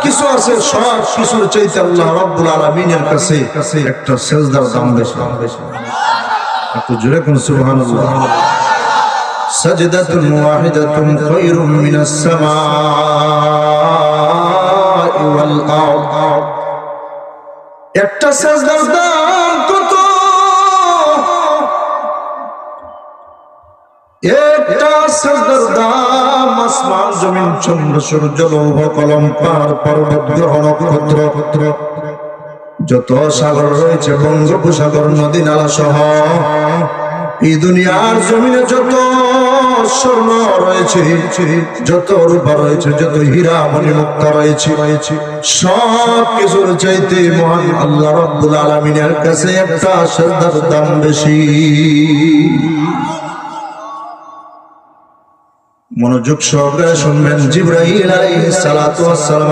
কিছু আছে সব কিছুর চাইতে আল্লাহ রাব্বুল আলামিনের কাছে একটা সিজদার দাম বেশি। একটু জোরে কোন সুবহানাল্লাহ। সাজদাতুন ওয়াহিদাতুন খায়রুম মিনাস সামাই ওয়াল আরদ। একটা সিজদার দাম কত? একটা সিজদার দাম আসমান জমিন চন্দ্র সূর্য লৌহ কলম পাহাড় পর্বত গ্রহ নক্ষত্র যত সাগর রয়েছে বঙ্গোপসাগর নদী নালা সহ এই দুনিয়ার জমিনে যত স্বর্ণ রয়েছে, যত রূপা রয়েছে, যত হীরা মণি মুক্তা রয়েছে, সব কিছুর চাইতে মহান আল্লাহ রাব্বুল আলামিনের কাছে একটা সিজদার দাম বেশি। মনোযোগ সহকারে শুনবেন। জিবরাইল আলাইহিস সালাতু ওয়াস সালাম